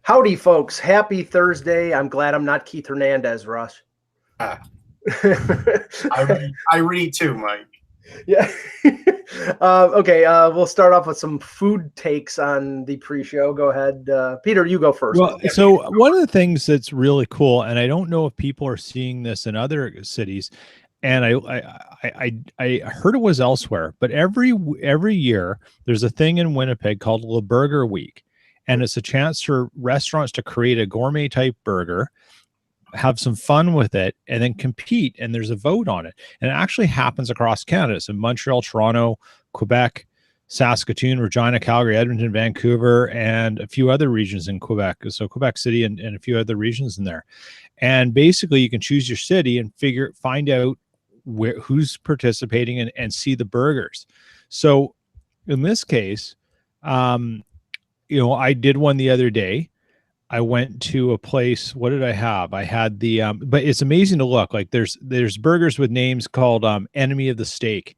Howdy, folks. Happy Thursday. I'm glad I'm not Keith Hernandez, Russ. I read too, Mike. Yeah. Okay. We'll start off with some food takes on the pre-show. Go ahead. Peter, you go first. Well, so one of the things that's really cool, and I don't know if people are seeing this in other cities, and I heard it was elsewhere, but every year there's a thing in Winnipeg called Le Burger Week, and it's a chance for restaurants to create a gourmet type burger, have some fun with it, and then compete, and there's a vote on it. And it actually happens across Canada. It's in Montreal, Toronto, Quebec, Saskatoon, Regina, Calgary, Edmonton, Vancouver, and a few other regions in Quebec. So Quebec City and a few other regions in there. And basically you can choose your city and find out who's participating and see the burgers. So in this case, I did one the other day. I went to a place. What did I have? I had the, but it's amazing to look. Like there's burgers with names called Enemy of the Steak.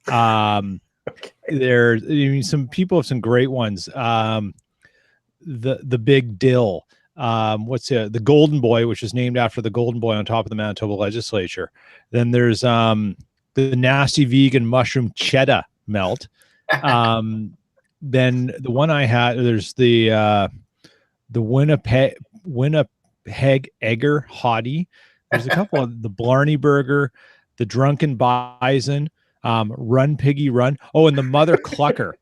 Okay. Some people have some great ones. The Big Dill. The Golden Boy, which is named after the Golden Boy on top of the Manitoba Legislature. Then there's the Nasty Vegan Mushroom Cheddar Melt. Then the one I had, there's the Winnipeg Egger Hottie. There's a couple of the Blarney Burger, the Drunken Bison, Run Piggy Run. Oh, and the Mother Clucker.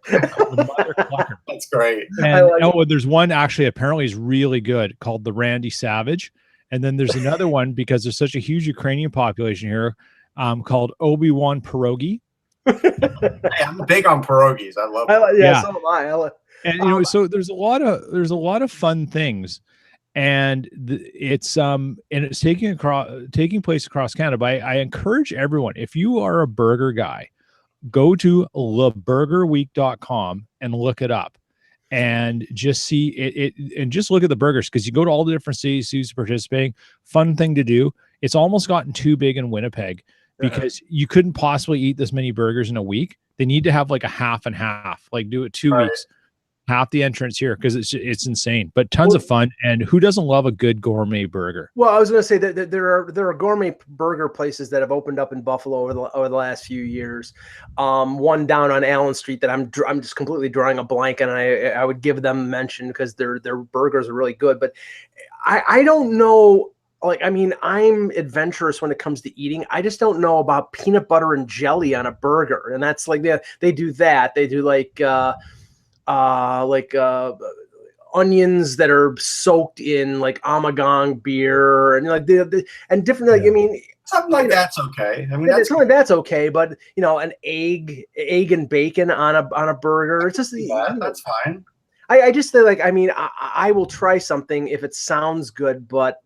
That's great. And there's one actually apparently is really good called the Randy Savage. And then there's another one because there's such a huge Ukrainian population here called Obi-Wan Pierogi. Hey, I'm big on pierogies. I love it. Yeah, so am I. And so there's a lot of fun things, and it's taking place across Canada. But I encourage everyone, if you are a burger guy, go to leburgerweek.com and look it up, and just see it and just look at the burgers, because you go to all the different cities who's participating. Fun thing to do. It's almost gotten too big in Winnipeg because you couldn't possibly eat this many burgers in a week. They need to have like a half and half, like do it 2 weeks. Half the entrance here, because it's insane, but tons of fun. And who doesn't love a good gourmet burger? Well, I was going to say that there are gourmet burger places that have opened up in Buffalo over the last few years. One down on Allen Street that I'm just completely drawing a blank, and I would give them a mention because their burgers are really good. But I don't know. Like, I mean, I'm adventurous when it comes to eating. I just don't know about peanut butter and jelly on a burger, and that's like they do that. They do like onions that are soaked in like Amagang beer and like and different. Like, I mean, something like that's okay. I mean, something like that's okay. But an egg and bacon on a burger. It's just that's fine. I just feel like, I mean, I will try something if it sounds good, but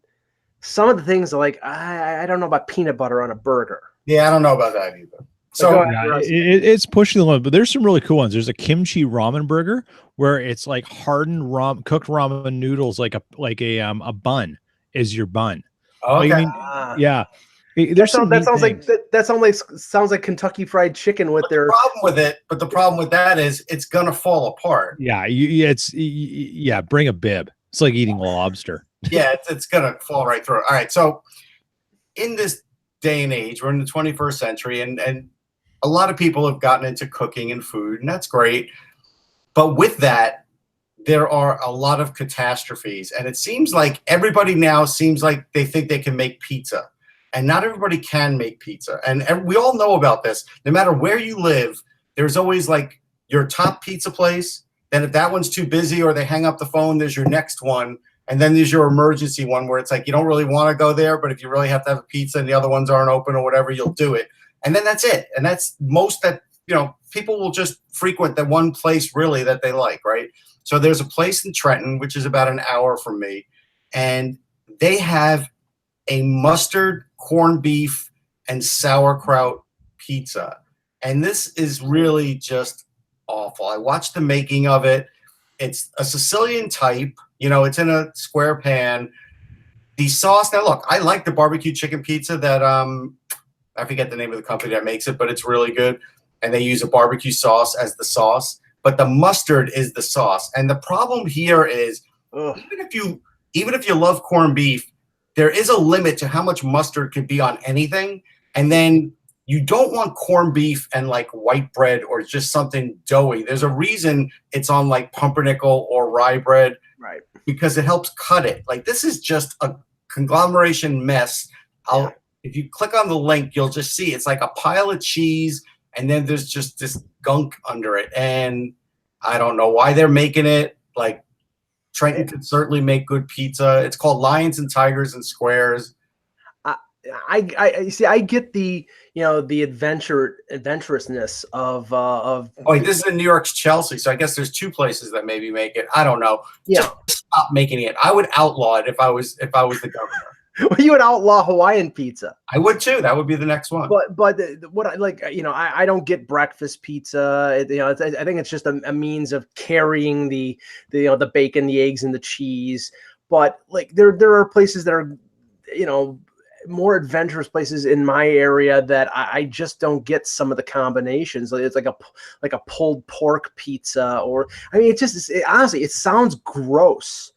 some of the things are like I don't know about peanut butter on a burger. Yeah, I don't know about that either. So it's pushing the limit, but there's some really cool ones. There's a kimchi ramen burger where it's like hardened cooked ramen noodles, like a bun is your bun. Okay. Like, I mean, yeah. That sounds like Kentucky Fried Chicken with their problem with it. But the problem with that is it's gonna fall apart. Yeah, bring a bib. It's like eating lobster. Yeah, it's gonna fall right through. All right, so in this day and age, we're in the 21st century, and a lot of people have gotten into cooking and food, and that's great. But with that, there are a lot of catastrophes, and it seems like everybody now seems like they think they can make pizza, and not everybody can make pizza. And we all know about this. No matter where you live, there's always like your top pizza place. Then if that one's too busy or they hang up the phone, there's your next one. And then there's your emergency one where it's like you don't really want to go there, but if you really have to have a pizza and the other ones aren't open or whatever, you'll do it. And then that's it. And that's most that, people will just frequent the one place really that they like, right? So there's a place in Trenton, which is about an hour from me, and they have a mustard, corned beef, and sauerkraut pizza. And this is really just awful. I watched the making of it. It's a Sicilian type. It's in a square pan. The sauce, now look, I like the barbecue chicken pizza that I forget the name of the company that makes it, but it's really good. And they use a barbecue sauce as the sauce. But the mustard is the sauce. And the problem here is Ugh. even if you love corned beef, there is a limit to how much mustard could be on anything. And then you don't want corned beef and like white bread or just something doughy. There's a reason it's on like pumpernickel or rye bread, Right? because it helps cut it. Like, this is just a conglomeration mess. If you click on the link, you'll just see it's like a pile of cheese, and then there's just this gunk under it. And I don't know why they're making it. Like, Trenton could certainly make good pizza. It's called Lions and Tigers and Squares. I see. I get the the adventurousness of. Oh, wait, this is in New York's Chelsea, so I guess there's two places that maybe make it. I don't know. Yeah, just stop making it. I would outlaw it if I was the governor. Well, you would outlaw Hawaiian pizza. I would too. That would be the next one. But what I like, I don't get breakfast pizza. I think it's just a means of carrying the bacon, the eggs, and the cheese. But like there are places that are more adventurous places in my area that I just don't get some of the combinations. It's like a pulled pork pizza, or honestly, it sounds gross.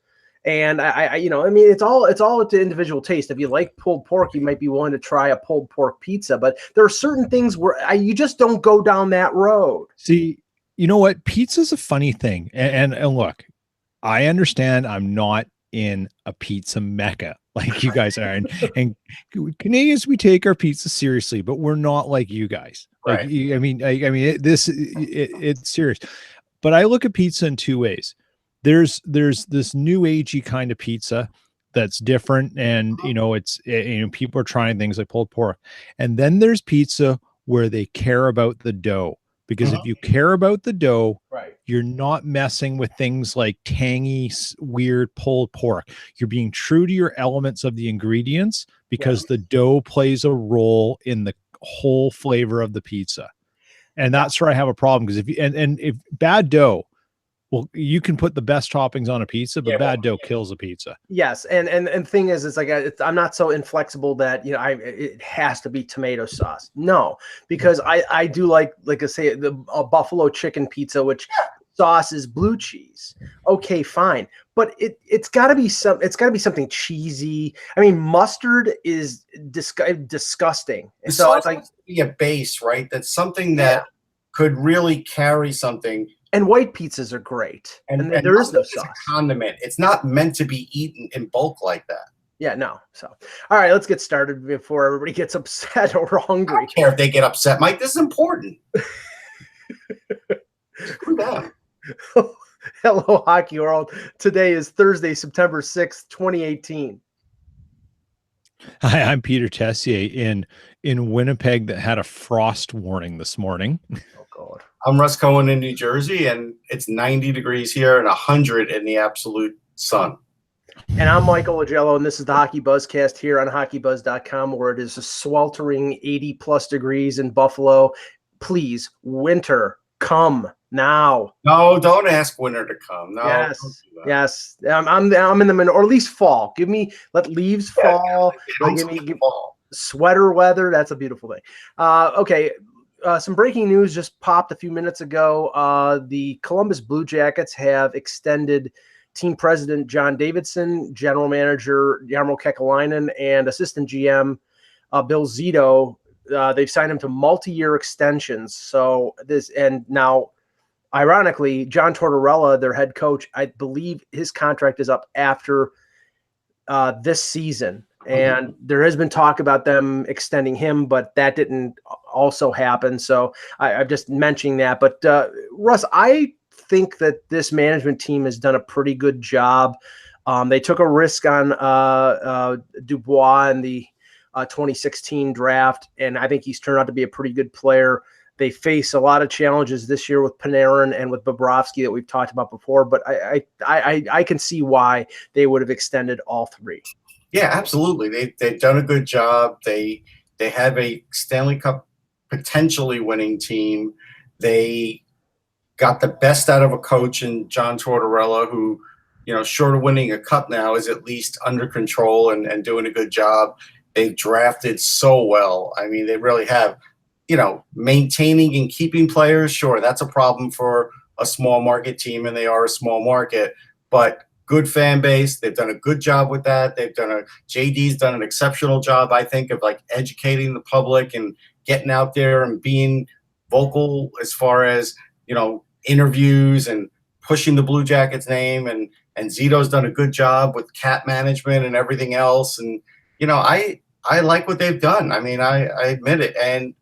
And it's all to individual taste. If you like pulled pork, you might be willing to try a pulled pork pizza, but there are certain things where you just don't go down that road. See, you know what? Pizza's a funny thing. And look, I understand I'm not in a pizza mecca like you guys are. And Canadians, we take our pizza seriously, but we're not like you guys. Like, right. It's serious. But I look at pizza in two ways. There's this new agey kind of pizza that's different, and it's people are trying things like pulled pork, and then there's pizza where they care about the dough, because if you care about the dough, right, you're not messing with things like tangy, weird pulled pork. You're being true to your elements of the ingredients, because the dough plays a role in the whole flavor of the pizza, and that's where I have a problem, because if bad dough. Well, you can put the best toppings on a pizza, but bad dough kills a pizza. Yes, and thing is, it's like I'm not so inflexible that it has to be tomato sauce. No, because I do like I say a buffalo chicken pizza, which sauce is blue cheese. Okay, fine, but it's got to be something cheesy. I mean, mustard is disgusting. The so sauce it's like has to be a base, right? That's something that could really carry something. And white pizzas are great, and there is no sauce. A condiment. It's not meant to be eaten in bulk like that. Yeah, no. So, all right, let's get started before everybody gets upset or hungry. I don't care if they get upset, Mike. This is important. Screw them. Hello, Hockey World. Today is Thursday, September 6th, 2018. Hi, I'm Peter Tessier in Winnipeg that had a frost warning this morning. Oh, God. I'm Russ Cohen in New Jersey, and it's 90 degrees here and 100 in the absolute sun. And I'm Michael Agello, and this is the Hockey Buzzcast here on HockeyBuzz.com, where it is a sweltering 80-plus degrees in Buffalo. Please, winter, come now. No, don't ask winter to come. No. Yes. I'm in the middle, or at least fall. Let leaves fall. Give me fall. Sweater weather. That's a beautiful thing. Okay. Some breaking news just popped a few minutes ago. The Columbus Blue Jackets have extended team president John Davidson, general manager Jarmo Kekalainen, and assistant GM Bill Zito. They've signed him to multi-year extensions. So now, ironically, John Tortorella, their head coach, I believe his contract is up after this season. And there has been talk about them extending him, but that didn't also happen. So I'm just mentioning that. But Russ, I think that this management team has done a pretty good job. They took a risk on Dubois in the 2016 draft, and I think he's turned out to be a pretty good player. They face a lot of challenges this year with Panarin and with Bobrovsky that we've talked about before, but I can see why they would have extended all three. Yeah, absolutely. They've done a good job. They have a Stanley Cup potentially winning team. They got the best out of a coach in John Tortorella, who, short of winning a cup now, is at least under control and doing a good job. They've drafted so well. I mean, they really have. Maintaining and keeping players, sure, that's a problem for a small market team, and they are a small market. But good fan base. They've done a good job with that. JD's done an exceptional job, I think, of like educating the public and getting out there and being vocal as far as, interviews and pushing the Blue Jackets name. And Zito's done a good job with cap management and everything else. And, I like what they've done. I mean, I admit it. And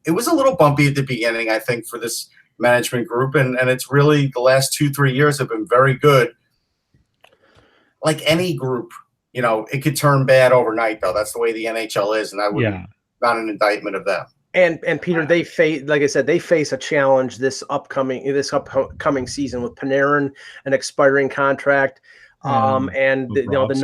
it was a little bumpy at the beginning, I think, for this management group. And it's really the last 2-3 years have been very good. Like any group, it could turn bad overnight, though. That's the way the NHL is. And I would not an indictment of them. And Peter, they face, like I said, they face a challenge this upcoming season with Panarin, an expiring contract. The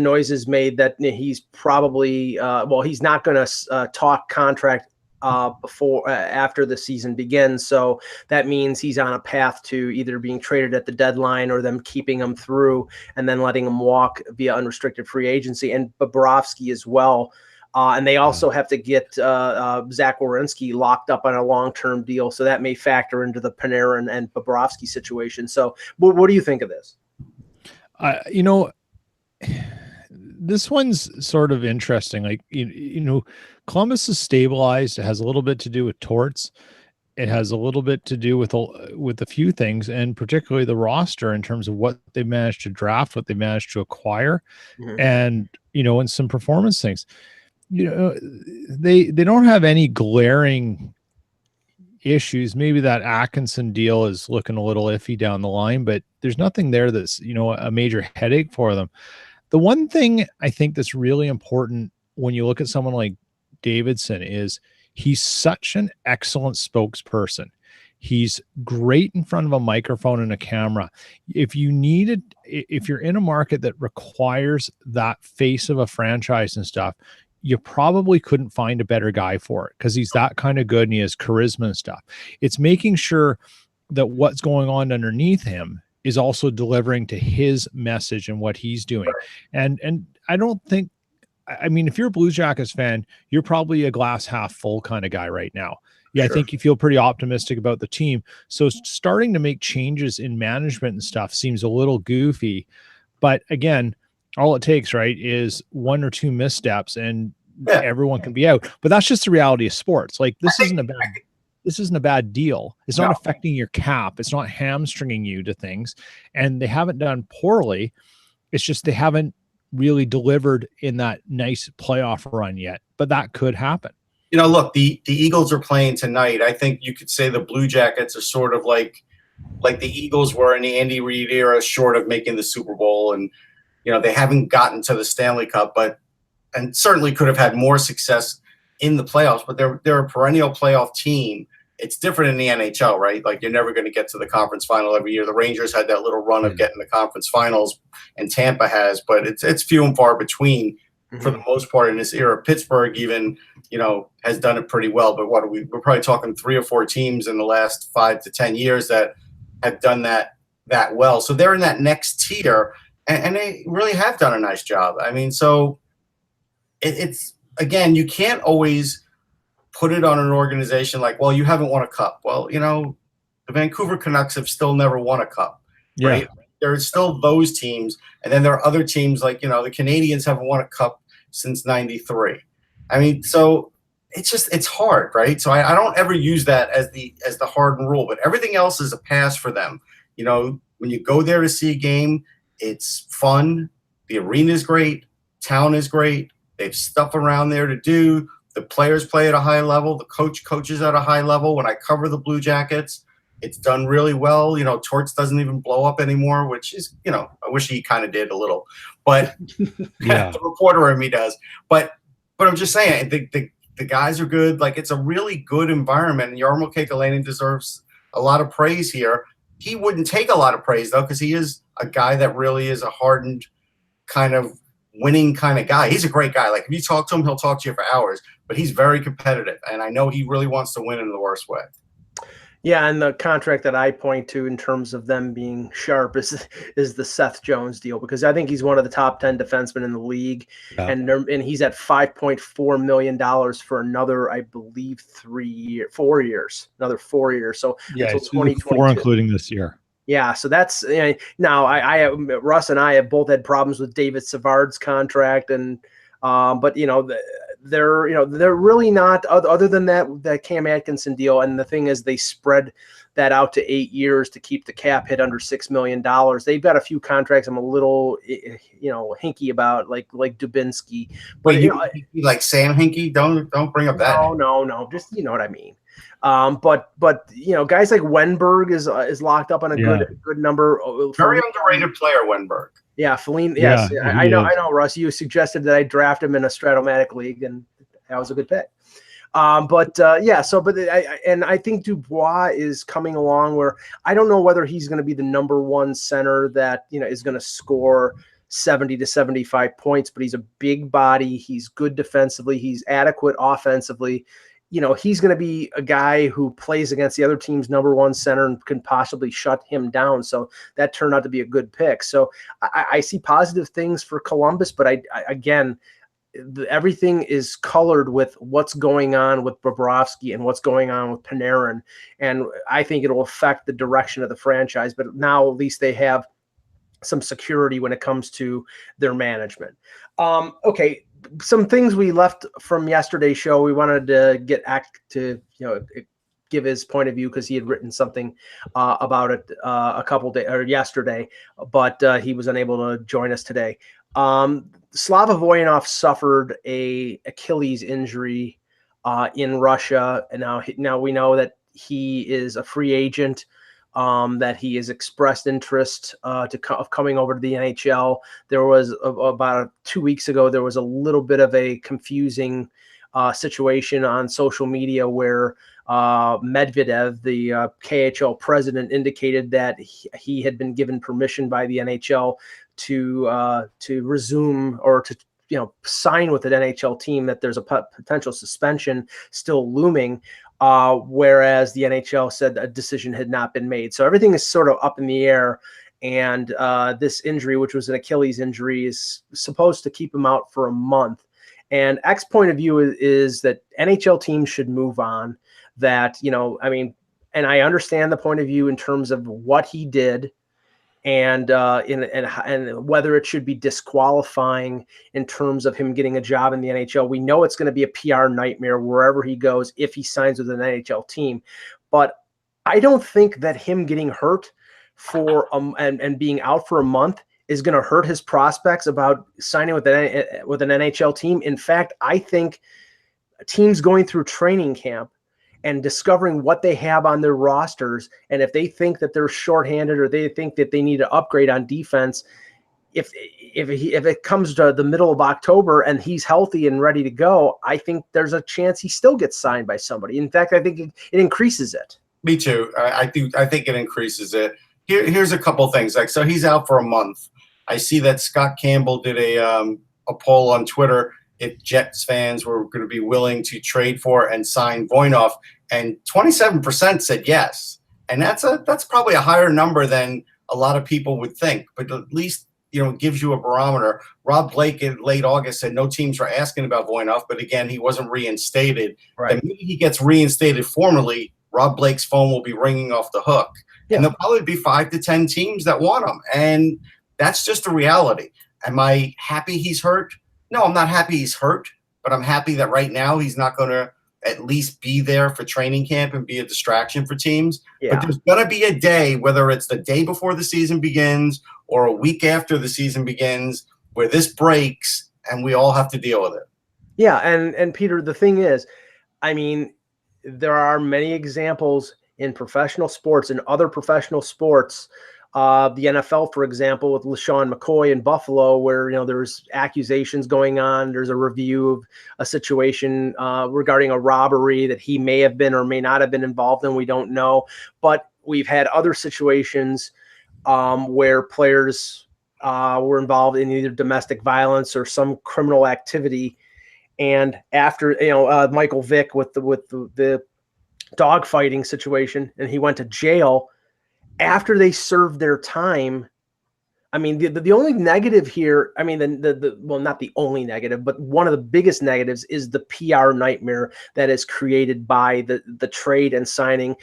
noises made that he's probably he's not going to talk contract after the season begins. So that means he's on a path to either being traded at the deadline or them keeping him through and then letting him walk via unrestricted free agency, and Bobrovsky as well. And they also have to get Zach Werenski locked up on a long-term deal. So that may factor into the Panarin and Bobrovsky situation. So what do you think of this? This one's sort of interesting. Like, Columbus is stabilized. It has a little bit to do with torts. It has a little bit to do with a few things, and particularly the roster in terms of what they managed to draft, what they managed to acquire, and, and some performance things. They don't have any glaring issues. Maybe that Atkinson deal is looking a little iffy down the line, but there's nothing there that's, a major headache for them. The one thing I think that's really important when you look at someone like Davidson is he's such an excellent spokesperson. He's great in front of a microphone and a camera. If you're in a market that requires that face of a franchise and stuff, you probably couldn't find a better guy for it, because he's that kind of good and he has charisma and stuff. It's making sure that what's going on underneath him is also delivering to his message and what he's doing. And I don't think, if you're a Blue Jackets fan, you're probably a glass half full kind of guy right now. Yeah, sure. I think you feel pretty optimistic about the team. So starting to make changes in management and stuff seems a little goofy. But again, all it takes, right, is one or two missteps and everyone can be out. But that's just the reality of sports. Like, this isn't a bad deal. It's not affecting your cap. It's not hamstringing you to things. And they haven't done poorly. It's just they haven't really delivered in that nice playoff run yet. But that could happen. Look, the Eagles are playing tonight. I think you could say the Blue Jackets are sort of like the Eagles were in the Andy Reid era, short of making the Super Bowl. And, they haven't gotten to the Stanley Cup, and certainly could have had more success in the playoffs, but they're a perennial playoff team. It's different in the NHL, right? Like, you're never going to get to the conference final every year. The Rangers had that little run of getting the conference finals, and Tampa has, but it's few and far between for the most part in this era. Pittsburgh even, has done it pretty well. But we're probably talking 3 or 4 teams in the last 5 to 10 years that have done that well. So they're in that next tier, and they really have done a nice job. So it's again, you can't always put it on an organization like, well, you haven't won a cup. Well, the Vancouver Canucks have still never won a cup, right? There's still those teams. And then there are other teams like, the Canadians haven't won a cup since 93. So it's hard, right? So I don't ever use that as the hardened rule, but everything else is a pass for them. When you go there to see a game, it's fun. The arena is great. Town is great. They have stuff around there to do. The players play at a high level. The coaches at a high level. When I cover the Blue Jackets, it's done really well. Torts doesn't even blow up anymore, which is, I wish he kind of did a little, but the reporter in me does. But I'm just saying, the guys are good. Like, it's a really good environment. And Jarmo Kekalainen deserves a lot of praise here. He wouldn't take a lot of praise, though, because he is a guy that really is a hardened kind of winning kind of guy. He's a great guy. Like, if you talk to him, he'll talk to you for hours, but he's very competitive. And I know he really wants to win in the worst way. Yeah, and the contract that I point to in terms of them being sharp is the Seth Jones deal, because I think he's one of the top 10 defensemen in the league, and he's at $5.4 million for another, I believe, 4 years, another 4 years. So until 2022, including this year. Yeah, so that's now Russ and I have both had problems with David Savard's contract, and but they're really not other than that Cam Atkinson deal. And the thing is, they spread that out to 8 years to keep the cap hit under $6 million. They've got a few contracts I'm a little hinky about, like Dubinsky. But Wait, you like Sam Hinkie? Don't bring up that. No, just what I mean. But guys like Wenberg is locked up on a good number. Very underrated player, Wenberg. Yeah, Feline. Yes, Yeah, I know, Russ. You suggested that I draft him in a Stratomatic league, and that was a good pick. I think Dubois is coming along where I don't know whether he's going to be the number one center that is going to score 70 to 75 points, but he's a big body. He's good defensively. He's adequate offensively. He's going to be a guy who plays against the other team's number one center and can possibly shut him down. So that turned out to be a good pick. So I see positive things for Columbus, but everything is colored with what's going on with Bobrovsky and what's going on with Panarin. And I think it'll affect the direction of the franchise, but now at least they have some security when it comes to their management. Okay. Some things we left from yesterday's show. We wanted to get Ack to, give his point of view because he had written something about it a couple days or yesterday, but he was unable to join us today. Slava Voynov suffered a Achilles injury in Russia, and now we know that he is a free agent. That he has expressed interest of coming over to the NHL. There was about 2 weeks ago, there was a little bit of a confusing situation on social media where Medvedev, the KHL president, indicated that he had been given permission by the NHL to resume or to sign with an NHL team, that there's a potential suspension still looming. Whereas the NHL said a decision had not been made. So everything is sort of up in the air. And this injury, which was an Achilles injury, is supposed to keep him out for a month. And X's point of view is that NHL teams should move on. That, and I understand the point of view in terms of what he did and whether it should be disqualifying in terms of him getting a job in the NHL. We know it's going to be a PR nightmare wherever he goes if he signs with an NHL team. But I don't think that him getting hurt and being out for a month is going to hurt his prospects about signing with an NHL team. In fact, I think teams going through training camp and discovering what they have on their rosters, and if they think that they're shorthanded or they think that they need to upgrade on defense, if it comes to the middle of October and he's healthy and ready to go, I think there's a chance he still gets signed by somebody. In fact, I think it increases it. Me too. I think it increases it. Here's a couple things. So he's out for a month. I see that Scott Campbell did a poll on Twitter if Jets fans were going to be willing to trade for and sign Voynov, and 27% said yes. And that's probably a higher number than a lot of people would think, but at least, it gives you a barometer. Rob Blake in late August said no teams were asking about Voynov, but again, he wasn't reinstated. Right. The minute he gets reinstated formally, Rob Blake's phone will be ringing off the hook. Yeah. And there'll probably be 5 to 10 teams that want him. And that's just the reality. Am I happy he's hurt? No, I'm not happy he's hurt, but I'm happy that right now he's not going to at least be there for training camp and be a distraction for teams. Yeah. But there's going to be a day, whether it's the day before the season begins or a week after the season begins, where this breaks and we all have to deal with it. Yeah, and Peter, the thing is, there are many examples in professional sports and other professional sports. The NFL, for example, with LaShawn McCoy in Buffalo, where there's accusations going on. There's a review of a situation regarding a robbery that he may have been or may not have been involved in. We don't know, but we've had other situations where players were involved in either domestic violence or some criminal activity. And after Michael Vick with the dogfighting situation, and he went to jail. After they served their time, I mean, the only negative here, I mean, well, not the only negative, but one of the biggest negatives is the PR nightmare that is created by the trade and signing.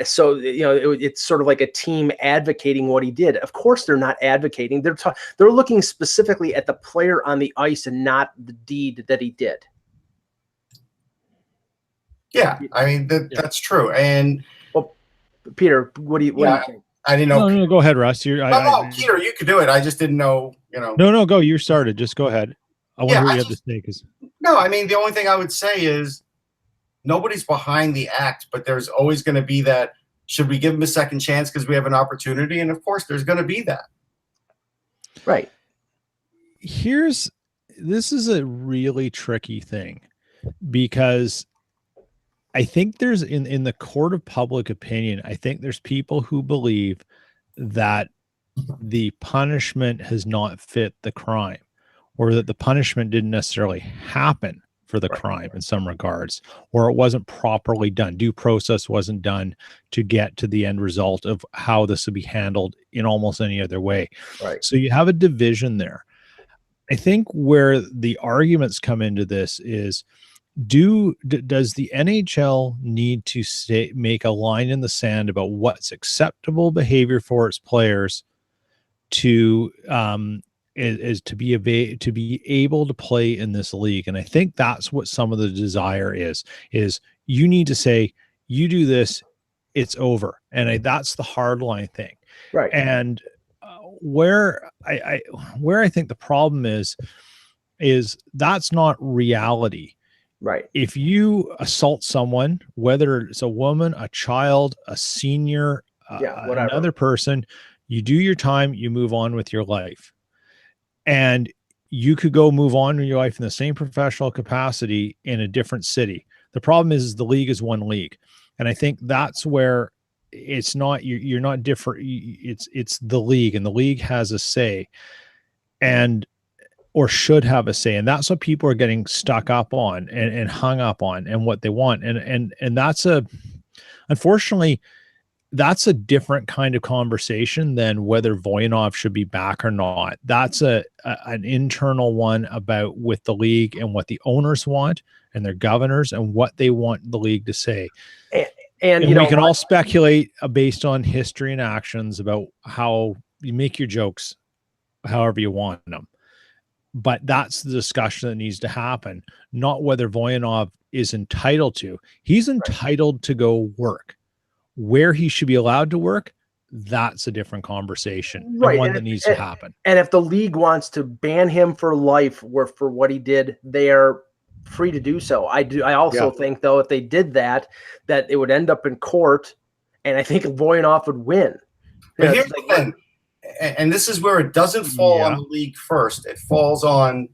So, it's sort of like a team advocating what he did. Of course, they're not advocating. They're looking specifically at the player on the ice and not the deed that he did. Yeah, I mean, that's true. And well, Peter, what do you think? I didn't know. No, go ahead, Russ. No, Peter, you could do it. I just didn't know, No, go. You started. Just go ahead. I wonder what you have to say. No, I mean, the only thing I would say is nobody's behind the act, but there's always going to be that, should we give him a second chance because we have an opportunity? And of course, there's going to be that. Right. This is a really tricky thing, because I think there's in the court of public opinion, I think there's people who believe that the punishment has not fit the crime, or that the punishment didn't necessarily happen for the crime in some regards, or it wasn't properly done. Due process wasn't done to get to the end result of how this would be handled in almost any other way. Right. So you have a division there. I think where the arguments come into this is, does the NHL need to make a line in the sand about what's acceptable behavior for its players to to be able to play in this league? And I think that's what some of the desire is you need to say, you do this, it's over. And that's the hard line thing. Right. And where I think the problem is that's not reality. Right. If you assault someone, whether it's a woman, a child, a senior, another person, you do your time, you move on with your life. And you could go move on with your life in the same professional capacity in a different city. The problem is the league is one league. And I think that's where it's not, you're not different. It's the league, and the league has a say, or should have a say. And that's what people are getting stuck up on and hung up on, and what they want. And that's unfortunately, that's a different kind of conversation than whether Voynov should be back or not. That's an internal one about with the league and what the owners want and their governors and what they want the league to say. And we can all speculate based on history and actions about how you make your jokes however you want them. But that's the discussion that needs to happen, not whether Voynov is entitled to. He's entitled to go work. Where he should be allowed to work, that's a different conversation, and one that needs to happen. And if the league wants to ban him for life for what he did, they are free to do so. I also think, though, if they did that it would end up in court, and I think Voynov would win. But here's the thing. And this is where it doesn't fall on the league first. It falls on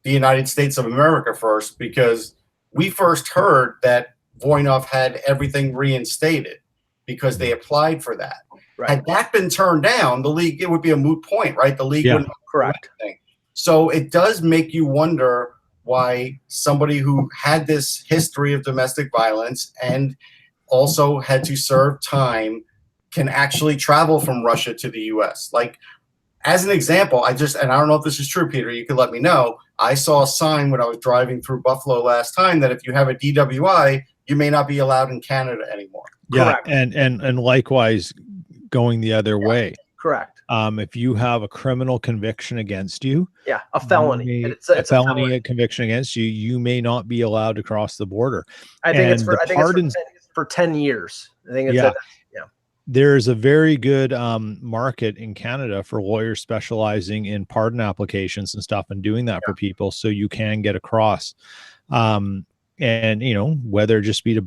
the United States of America first, because we first heard that Voynov had everything reinstated because they applied for that. Right. Had that been turned down, the league, it would be a moot point, right? The league wouldn't do anything. So it does make you wonder why somebody who had this history of domestic violence and also had to serve time can actually travel from Russia to the U.S. Like, as an example, and I don't know if this is true, Peter, you can let me know. I saw a sign when I was driving through Buffalo last time that if you have a DWI, you may not be allowed in Canada anymore. Yeah. Correct. And likewise going the other way. Correct. If you have a criminal conviction against you. Yeah. A felony. It's a felony conviction against you. You may not be allowed to cross the border. I think it's for 10 years. I think it's There's a very good market in Canada for lawyers specializing in pardon applications and stuff, and doing that for people, so you can get across. And whether it just be to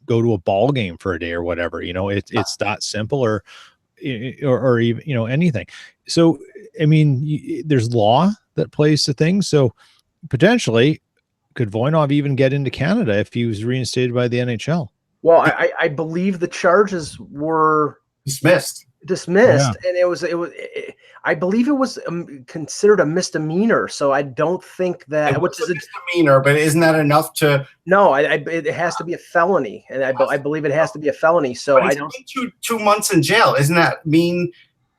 go to a ball game for a day or whatever, it's that simple, or even anything. So I mean, there's law that plays to things. So potentially, could Voynov even get into Canada if he was reinstated by the NHL? Well, I believe the charges were dismissed, and I believe it was considered a misdemeanor. So I don't think that, which is a misdemeanor, but isn't that enough to? No, it has to be a felony, and I believe it has to be a felony. So I don't 2 months in jail. Isn't that mean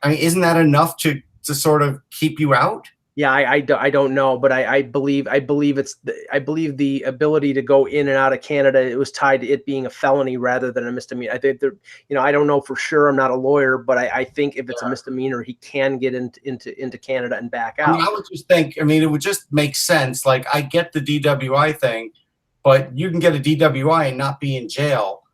I mean, isn't that enough to sort of keep you out? Yeah, I don't know, but I believe I believe the ability to go in and out of Canada, it was tied to it being a felony rather than a misdemeanor. I think I don't know for sure. I'm not a lawyer, but I think if it's a misdemeanor, he can get into Canada and back out. I mean, I would just think. I mean, it would just make sense. Like, I get the DWI thing, but you can get a DWI and not be in jail.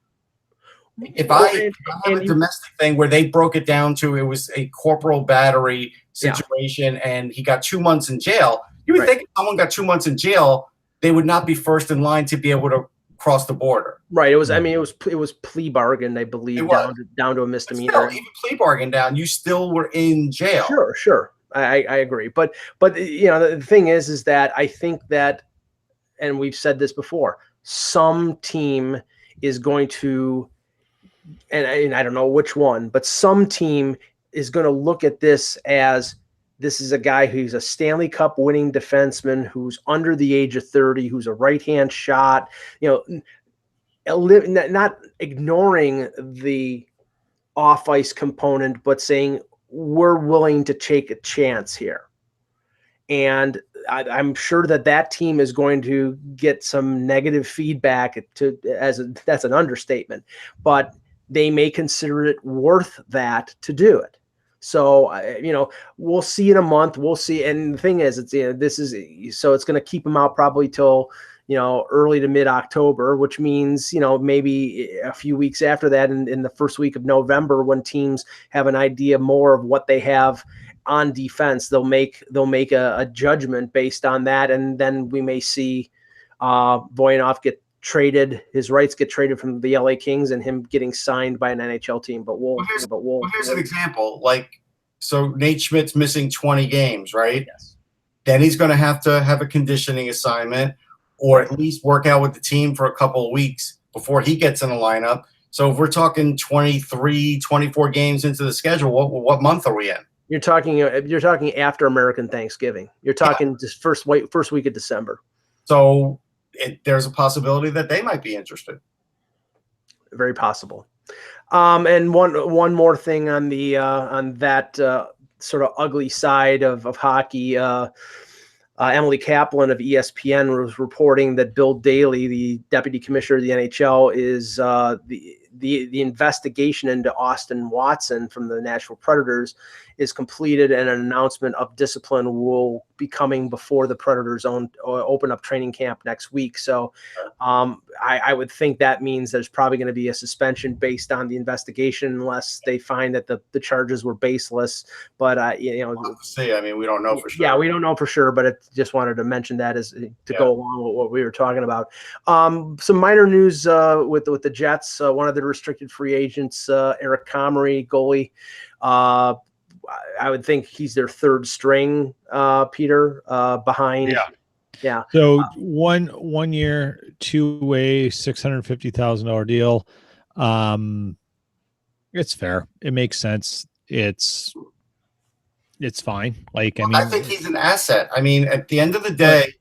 If I have a domestic thing where they broke it down to it was a corporal battery situation and he got 2 months in jail, you would think if someone got 2 months in jail, they would not be first in line to be able to cross the border. Right. It was. I mean, it was plea bargained, I believe, down to a misdemeanor. Still, even plea bargain down, you still were in jail. Sure. I agree. But the thing is that I think that, and we've said this before, some team is going to. And I don't know which one, but some team is going to look at this as this is a guy who's a Stanley Cup winning defenseman who's under the age of 30, who's a right-hand shot, not ignoring the off-ice component, but saying we're willing to take a chance here. And I'm sure that team is going to get some negative feedback that's an understatement, but they may consider it worth that to do it. So, we'll see in a month. We'll see. And the thing is, it's going to keep them out probably till, early to mid-October, which means, maybe a few weeks after that in the first week of November, when teams have an idea more of what they have on defense, they'll make a judgment based on that. And then we may see Voynov get traded, his rights get traded from the LA Kings and him getting signed by an NHL team. But here's an example. Like, so Nate Schmidt's missing 20 games, right? Yes. Then he's going to have a conditioning assignment or at least work out with the team for a couple of weeks before he gets in the lineup. So if we're talking 23, 24 games into the schedule, what month are we in? You're talking after American Thanksgiving. You're talking just first week of December. So there's a possibility that they might be interested. Very possible. And one more thing on that sort of ugly side of hockey. Emily Kaplan of ESPN was reporting that Bill Daley, the deputy commissioner of the NHL, is the investigation into Austin Watson from the Nashville Predators is completed, and an announcement of discipline will be coming before the Predators open up training camp next week. So I would think that means there's probably going to be a suspension based on the investigation, unless they find that the charges were baseless. But we'll see. I mean, we don't know for sure. Yeah, we don't know for sure, but I just wanted to mention that go along with what we were talking about. Some minor news with the Jets. One of the restricted free agents, Erik Karlsson, goalie. I would think he's their third string, Peter, behind. Yeah. So one year, 2-way, $650,000 deal. It's fair. It makes sense. It's fine. Like, I think he's an asset. I mean, at the end of the day,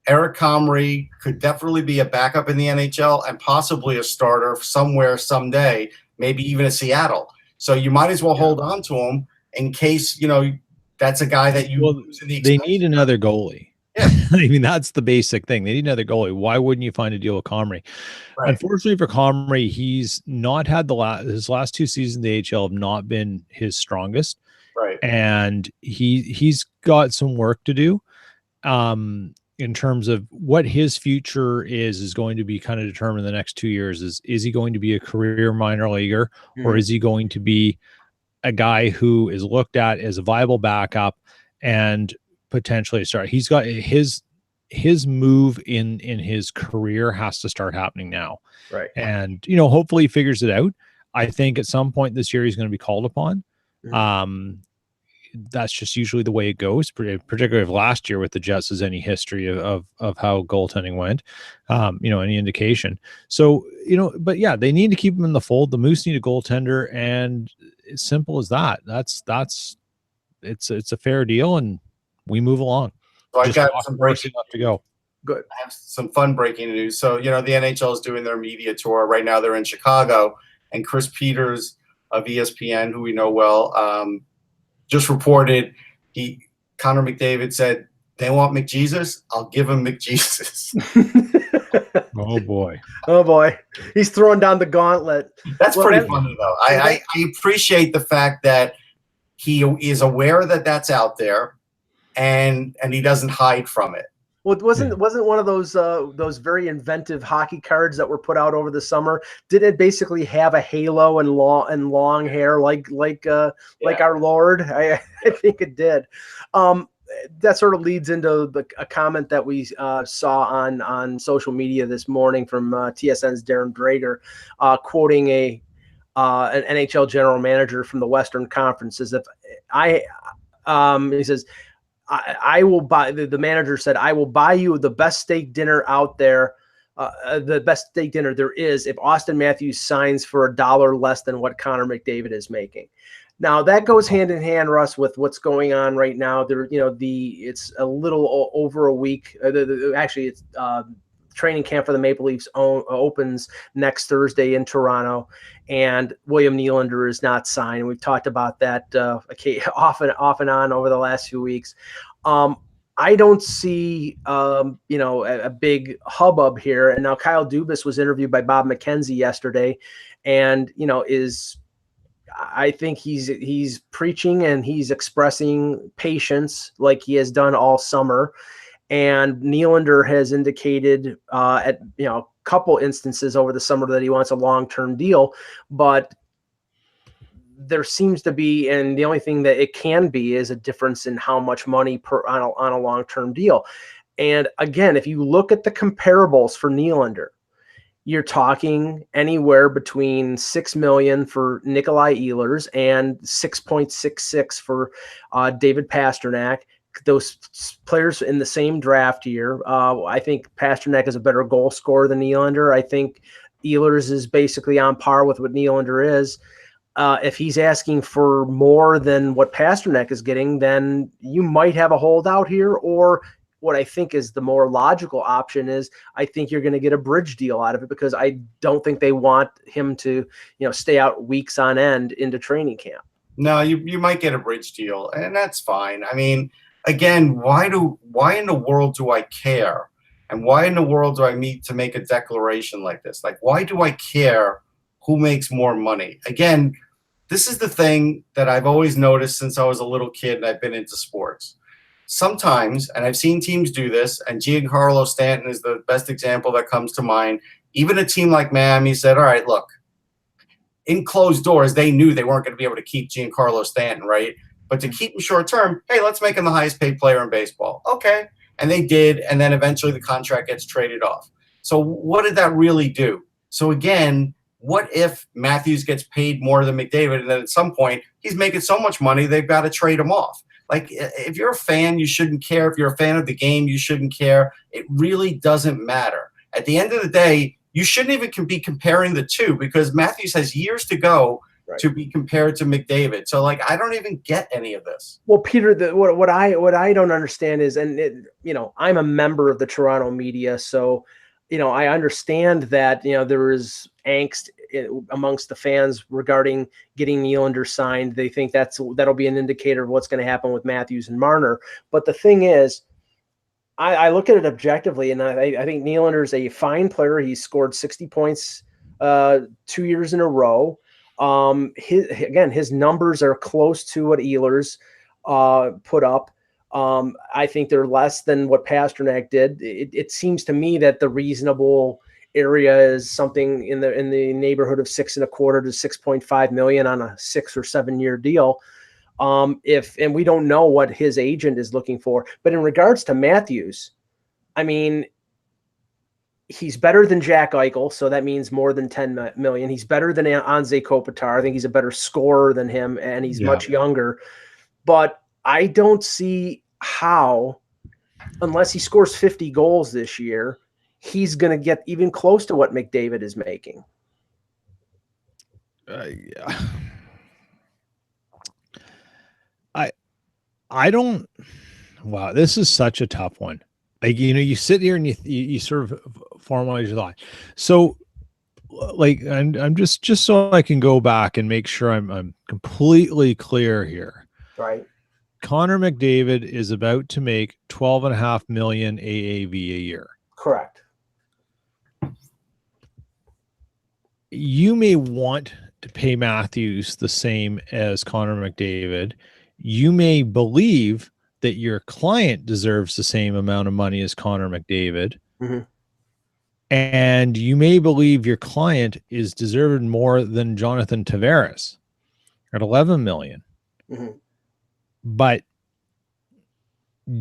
Erik Karlsson could definitely be a backup in the NHL and possibly a starter somewhere someday, maybe even in Seattle. So you might as well hold on to him in case, that's a guy that you lose in the they need another goalie. Yeah. I mean, that's the basic thing. They need another goalie. Why wouldn't you find a deal with Comrie? Right. Unfortunately for Comrie, he's not had his last 2 seasons in the AHL have not been his strongest. Right. And he's got some work to do. In terms of what his future is going to be kind of determined in the next 2 years. Is he going to be a career minor leaguer, or is he going to be a guy who is looked at as a viable backup and potentially a start? He's got his move in his career has to start happening now. Right. And, hopefully he figures it out. I think at some point this year he's going to be called upon. That's just usually the way it goes, particularly if last year with the Jets is any history of how goaltending went, any indication. So, but yeah, they need to keep him in the fold. The Moose need a goaltender, and as simple as that. It's a fair deal, and we move along. So I got some breaking left to go. Good. I have some fun breaking news. So, the NHL is doing their media tour right now. They're in Chicago, and Chris Peters of ESPN, who we know well, just reported Connor McDavid said, they want McJesus, I'll give him McJesus. Oh boy. Oh boy, he's throwing down the gauntlet. That's pretty funny though. I appreciate the fact that he is aware that that's out there, and he doesn't hide from it. Well, it wasn't one of those very inventive hockey cards that were put out over the summer? Did it basically have a halo and long hair like our Lord? I think it did. That sort of leads into a comment that we saw on social media this morning from TSN's Darren Drager, quoting an NHL general manager from the Western Conference. He says, I will buy, the manager said, I will buy you the best steak dinner out there, the best steak dinner there is, if Austin Matthews signs for $1 less than what Connor McDavid is making. Now that goes hand in hand, Russ, with what's going on right now. It's a little over a week. Actually, it's training camp for the Maple Leafs opens next Thursday in Toronto, and William Nylander is not signed. We've talked about that off and on over the last few weeks. I don't see a big hubbub here. And now Kyle Dubas was interviewed by Bob McKenzie yesterday, and I think he's preaching and he's expressing patience like he has done all summer. And Nylander has indicated at a couple instances over the summer that he wants a long-term deal, but there seems to be, and the only thing that it can be is a difference in how much money on a long-term deal. And again, if you look at the comparables for Nylander, you're talking anywhere between $6 million for Nikolai Ehlers and 6.66 for David Pastrnak. Those players in the same draft year. I think Pastrnak is a better goal scorer than Nylander. I think Ehlers is basically on par with what Nylander is. If he's asking for more than what Pastrnak is getting, then you might have a holdout here. Or what I think is the more logical option is I think you're going to get a bridge deal out of it, because I don't think they want him to, stay out weeks on end into training camp. No, you might get a bridge deal, and that's fine. I mean, again, why in the world do I care? And why in the world do I need to make a declaration like this? Like, why do I care who makes more money? Again, this is the thing that I've always noticed since I was a little kid and I've been into sports. Sometimes, and I've seen teams do this, and Giancarlo Stanton is the best example that comes to mind. Even a team like Miami said, all right, look, in closed doors, they knew they weren't going to be able to keep Giancarlo Stanton, right? But to keep him short term, hey, let's make him the highest paid player in baseball. Okay. And they did. And then eventually the contract gets traded off. So what did that really do? So again, what if Matthews gets paid more than McDavid, and then at some point he's making so much money they've got to trade him off? Like, if you're a fan, you shouldn't care. If you're a fan of the game, you shouldn't care. It really doesn't matter. At the end of the day, you shouldn't even be comparing the two, because Matthews has years to go to be compared to McDavid. So, like, I don't even get any of this. Well, Peter, what I don't understand is, and I'm a member of the Toronto media, so I understand that there is angst amongst the fans regarding getting Nylander signed. They think that'll be an indicator of what's going to happen with Matthews and Marner. But the thing is, I look at it objectively, and I think Nylander is a fine player. He's scored 60 points 2 years in a row. His numbers are close to what Ehlers put up. I think they're less than what Pastrnak did. It seems to me that the reasonable area is something in the neighborhood of 6.25 to 6.5 million on a 6 or 7 year deal. And we don't know what his agent is looking for, but in regards to Matthews, I mean, he's better than Jack Eichel, so that means more than 10 million. He's better than Anze Kopitar. I think he's a better scorer than him, and he's much younger. But I don't see how, unless he scores 50 goals this year, he's going to get even close to what McDavid is making. Yeah. I don't. Wow, this is such a tough one. Like, you sit here and you sort of formalize your thought. So, like, I'm just so I can go back and make sure I'm completely clear here. Right. Connor McDavid is about to make $12.5 million AAV a year. Correct. You may want to pay Matthews the same as Connor McDavid. You may believe that your client deserves the same amount of money as Connor McDavid. Mm-hmm. And you may believe your client is deserving more than Jonathan Tavares at $11 million. Mm-hmm. But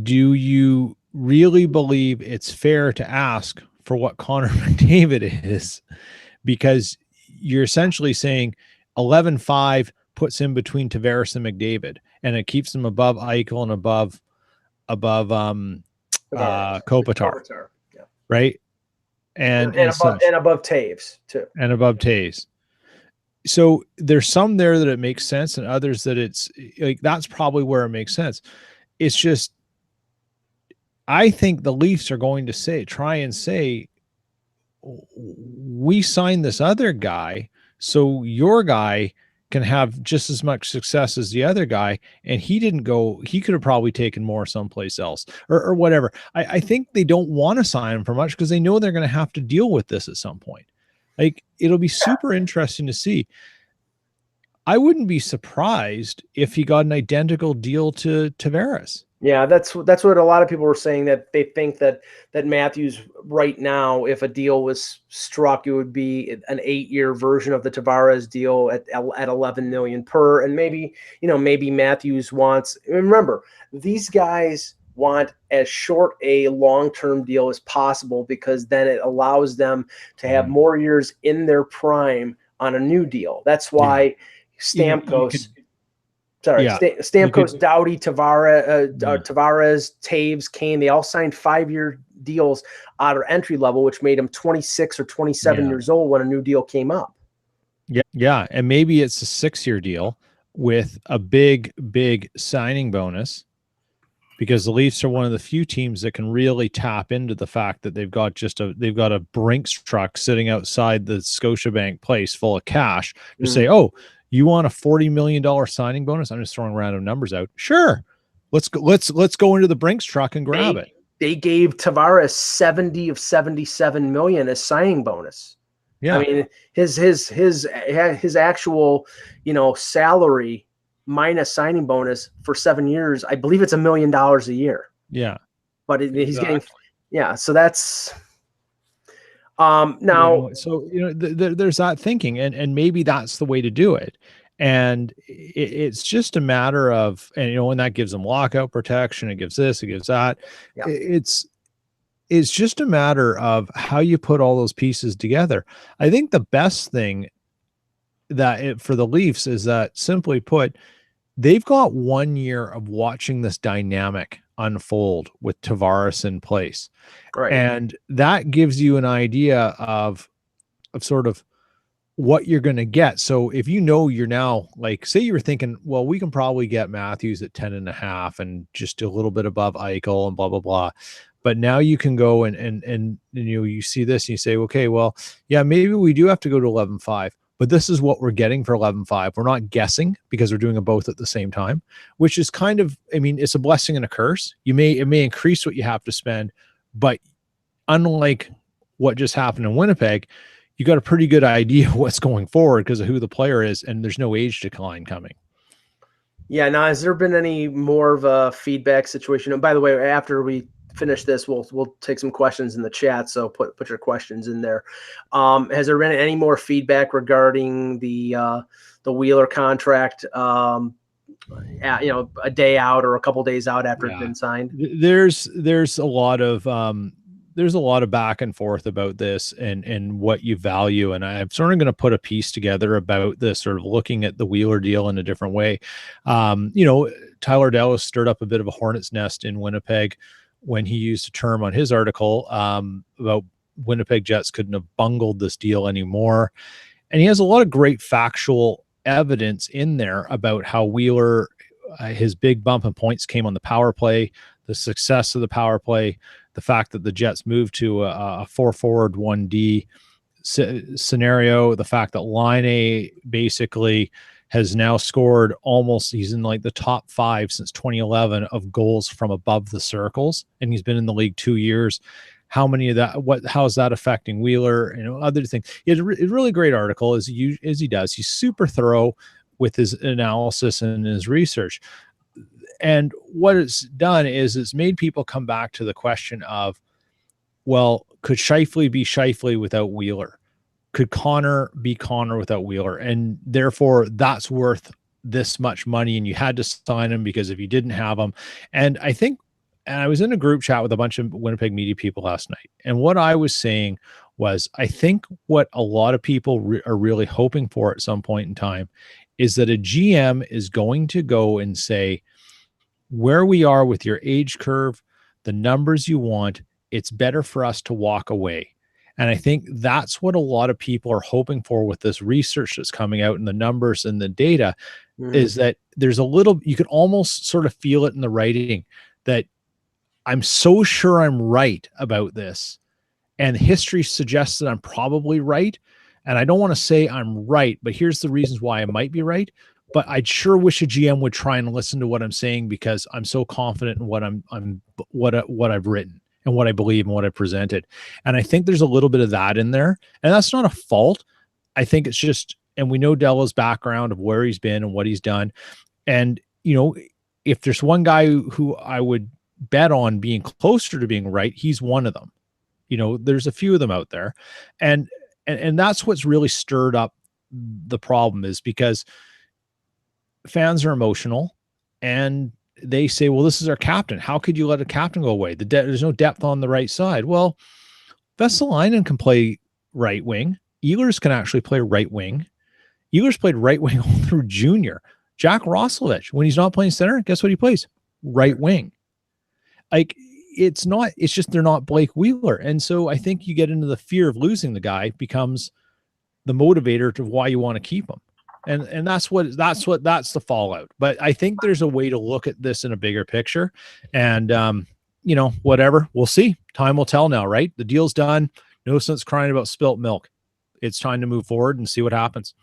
do you really believe it's fair to ask for what Connor McDavid is? Because you're essentially saying 11.5 puts him between Tavares and McDavid, and it keeps him above Eichel and above Kopitar, yeah. right? And above Taves too, and above Taves. So there's some there that it makes sense, and others that it's like that's probably where it makes sense. It's just, I think the Leafs are going to try and say, we signed this other guy, so your guy can have just as much success as the other guy, and he could have probably taken more someplace else or whatever. I think they don't want to sign him for much because they know they're going to have to deal with this at some point. Like, it'll be super interesting to see. I wouldn't be surprised if he got an identical deal to Tavares. Yeah, that's what a lot of people were saying, that they think that Matthews right now, if a deal was struck, it would be an 8-year version of the Tavares deal at 11 million per. And maybe Matthews wants, remember, these guys want as short a long-term deal as possible, because then it allows them to have more years in their prime on a new deal. That's why Stamkos, Stamkos, Doughty, Tavares, Taves, Kane, they all signed 5-year deals out of entry level, which made them 26 or 27 years old when a new deal came up. Yeah. And maybe it's a 6-year deal with a big signing bonus, because the Leafs are one of the few teams that can really tap into the fact that they've got a Brinks truck sitting outside the Scotiabank place full of cash to say, oh, you want a $40 million signing bonus? I'm just throwing random numbers out. Sure. Let's go into the Brinks truck and grab it. They gave Tavares 70 of 77 million as signing bonus. Yeah. I mean, his actual, salary minus signing bonus for 7 years, I believe it's $1 million a year. Yeah. But he's getting, so that's now. There's that thinking, and maybe that's the way to do it. And it's just a matter of, and that gives them lockout protection. It gives this, it gives that. Yeah. It's just a matter of how you put all those pieces together. I think the best thing for the Leafs is that, simply put, they've got 1 year of watching this dynamic unfold with Tavares in place. Right. And that gives you an idea of sort of what you're going to get. So if you're now, like, say you were thinking, well, we can probably get Matthews at 10.5 and just a little bit above Eichel and blah, blah, blah. But now you can go and you see this and you say, okay, well, yeah, maybe we do have to go to 11.5. But this is what we're getting for 11.5. We're not guessing, because we're doing them both at the same time, which is kind of, it's a blessing and a curse. It may increase what you have to spend, but unlike what just happened in Winnipeg, you got a pretty good idea of what's going forward because of who the player is, and there's no age decline coming. Yeah. Now, has there been any more of a feedback situation? And by the way, after we finish this, we'll take some questions in the chat, so put your questions in there. Has there been any more feedback regarding the Wheeler contract, a day out or a couple days out after it's been signed? There's a lot of back and forth about this and what you value, and I'm sort of going to put a piece together about this, sort of looking at the Wheeler deal in a different way. Tyler Dallas stirred up a bit of a hornet's nest in Winnipeg when he used a term on his article about Winnipeg Jets couldn't have bungled this deal anymore. And he has a lot of great factual evidence in there about how Wheeler, his big bump in points came on the power play, the success of the power play, the fact that the Jets moved to a 4-forward 1D scenario, the fact that Line A basically has now scored he's in like the top 5 since 2011 of goals from above the circles. And he's been in the league 2 years. How many of that, how's that affecting Wheeler? Other things. It's a really great article as he does. He's super thorough with his analysis and his research. And what it's done is it's made people come back to the question of, well, could Scheifele be Scheifele without Wheeler? Could Connor be Connor without Wheeler? And therefore that's worth this much money. And you had to sign him because if you didn't have him. And I was in a group chat with a bunch of Winnipeg media people last night. And what I was saying was, I think what a lot of people are really hoping for at some point in time is that a GM is going to go and say, where we are with your age curve, the numbers you want, it's better for us to walk away. And I think that's what a lot of people are hoping for with this research that's coming out and the numbers and the data is that there's you could almost sort of feel it in the writing that I'm so sure I'm right about this. And history suggests that I'm probably right. And I don't want to say I'm right, but here's the reasons why I might be right. But I'd sure wish a GM would try and listen to what I'm saying because I'm so confident in what what I've written and what I believe and what I presented. And I think there's a little bit of that in there. And that's not a fault. I think it's just, and we know Della's background of where he's been and what he's done. And, if there's one guy who I would bet on being closer to being right, he's one of them. There's a few of them out there. And that's what's really stirred up the problem is because fans are emotional and they say, well, this is our captain. How could you let a captain go away? There's no depth on the right side. Well, Vesalainen can play right wing. Ehlers can actually play right wing. Ehlers played right wing all through junior. Jack Roslovich, when he's not playing center, guess what he plays? Right wing. Like it's just they're not Blake Wheeler. And so I think you get into the fear of losing the guy becomes the motivator to why you want to keep him. And that's the fallout. But I think there's a way to look at this in a bigger picture. And, whatever, we'll see. Time will tell now, right? The deal's done. No sense crying about spilt milk. It's time to move forward and see what happens.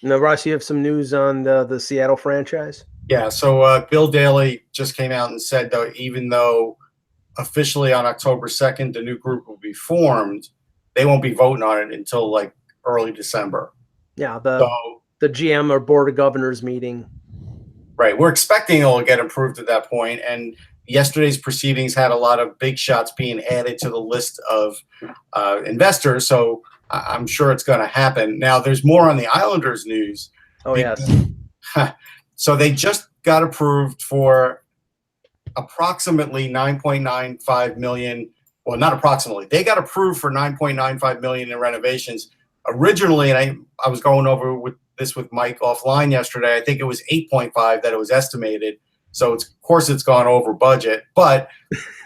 Now, Ross, you have some news on the Seattle franchise? Yeah, so Bill Daly just came out and said, though, even though officially on October 2nd, the new group will be formed, they won't be voting on it until like early December. Yeah, the GM or Board of Governors meeting. Right. We're expecting it'll get approved at that point. And yesterday's proceedings had a lot of big shots being added to the list of investors. So I'm sure it's going to happen. Now, there's more on the Islanders news. Oh, yes. So they just got approved for approximately $9.95 million. Well, not approximately. They got approved for $9.95 million in renovations. Originally, and I was going over with Mike offline yesterday, I think it was 8.5 that it was estimated. So of course it's gone over budget, but